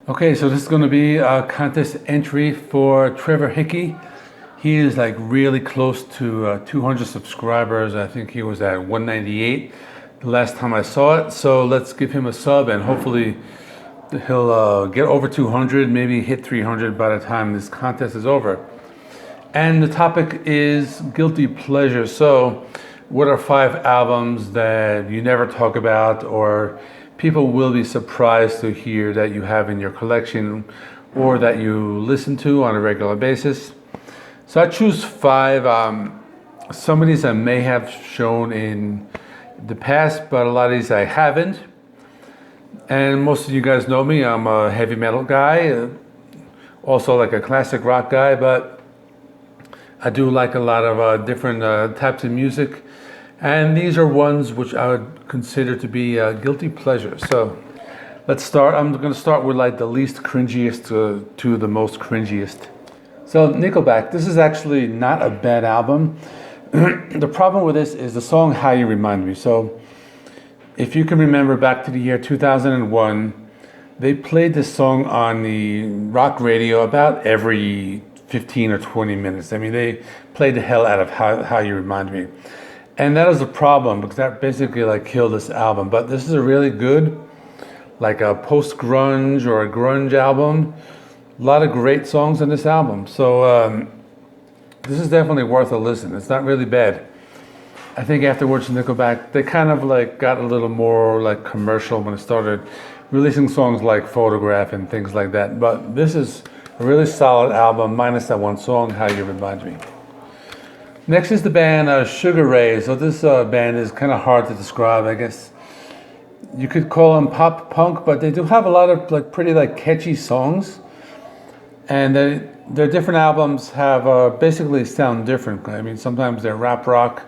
Okay, so this is going to be a contest entry for Trevor Hickey. He is like really close to 200 subscribers. I think he was at 198 the last time I saw it. So let's give him a sub and hopefully he'll get over 200, maybe hit 300 by the time this contest is over. And the topic is guilty pleasure. So what are 5 albums that you never talk about or people will be surprised to hear that you have in your collection or that you listen to on a regular basis? So I choose 5. Some of these I may have shown in the past, but a lot of these I haven't. And most of you guys know me. I'm a heavy metal guy, also like a classic rock guy, but I do like a lot of different types of music. And these are ones which I would consider to be guilty pleasures. So let's start. I'm going to start with like the least cringiest to the most cringiest. So Nickelback, this is actually not a bad album. The problem with this is the song How You Remind Me. So if you can remember back to the year 2001, they played this song on the rock radio about every 15 or 20 minutes. I mean, they played the hell out of How You Remind Me. And that is a problem because that basically like killed this album. But this is a really good, like a post-grunge or a grunge album. A lot of great songs on this album. So this is definitely worth a listen. It's not really bad. I think afterwards Nickelback, they kind of like got a little more like commercial when it started releasing songs like Photograph and things like that. But this is a really solid album minus that one song, How You Remind Me. Next is the band Sugar Ray. So this band is kind of hard to describe, I guess. You could call them pop punk, but they do have a lot of like pretty like catchy songs. And their different albums have basically sound different. I mean, sometimes they're rap rock,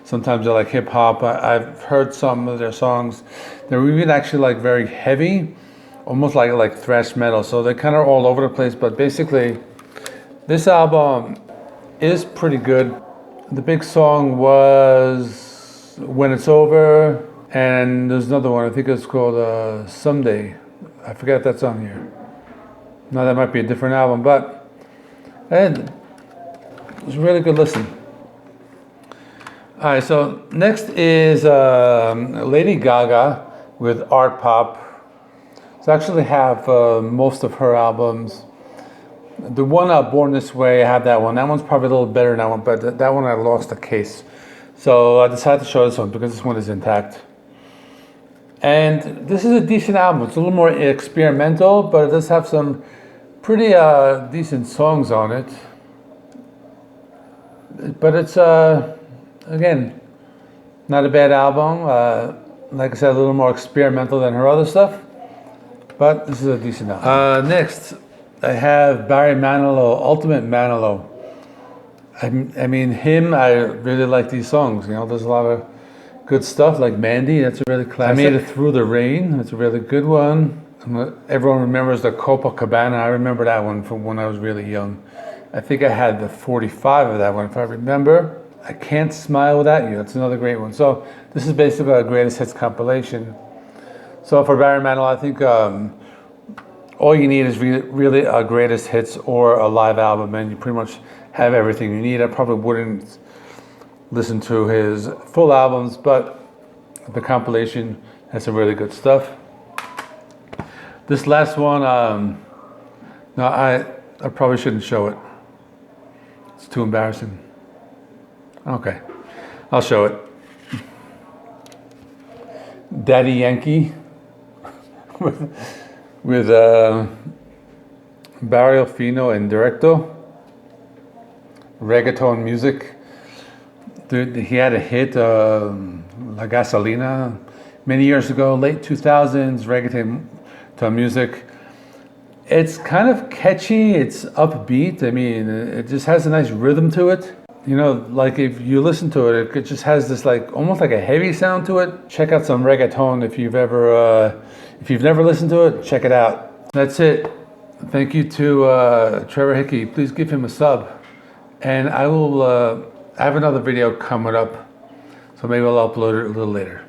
sometimes they're like hip hop. I've heard some of their songs. They're even actually like very heavy, almost like thrash metal. So they're kind of all over the place. But basically, this album is pretty good. The big song was When It's Over, and there's another one, I think it's called Someday. I forget if that's on here. No, that might be a different album, but it's a really good listen. All right, so next is Lady Gaga with Art Pop. So I actually have most of her albums. The one Born This Way, I have that one. That one's probably a little better than that one, but that one I lost the case. So I decided to show this one because this one is intact. And this is a decent album. It's a little more experimental, but it does have some pretty decent songs on it. But it's, again, not a bad album. Like I said, a little more experimental than her other stuff. But this is a decent album. Next, I have Barry Manilow, Ultimate Manilow. I mean, I really like these songs. You know, there's a lot of good stuff like Mandy. That's a really classic. I Made It Through the Rain. That's a really good one. Everyone remembers the Copacabana. I remember that one from when I was really young. I think I had the 45 of that one, if I remember. I Can't Smile Without You. That's another great one. So this is basically a greatest hits compilation. So for Barry Manilow, I think all you need is really a greatest hits or a live album, and you pretty much have everything you need. I probably wouldn't listen to his full albums, but the compilation has some really good stuff. This last one, no, I probably shouldn't show it. It's too embarrassing. Okay, I'll show it. Daddy Yankee with Barrio Fino and Directo. Reggaeton music. Dude, he had a hit, La Gasolina, many years ago, late 2000s, reggaeton music. It's kind of catchy, it's upbeat. I mean, it just has a nice rhythm to it. You know, like if you listen to it, it just has this like almost like a heavy sound to it. Check out some reggaeton if you've never listened to it. Check it out. That's it. Thank you to Trevor Hickey. Please give him a sub, and I will. I have another video coming up, so maybe I'll upload it a little later.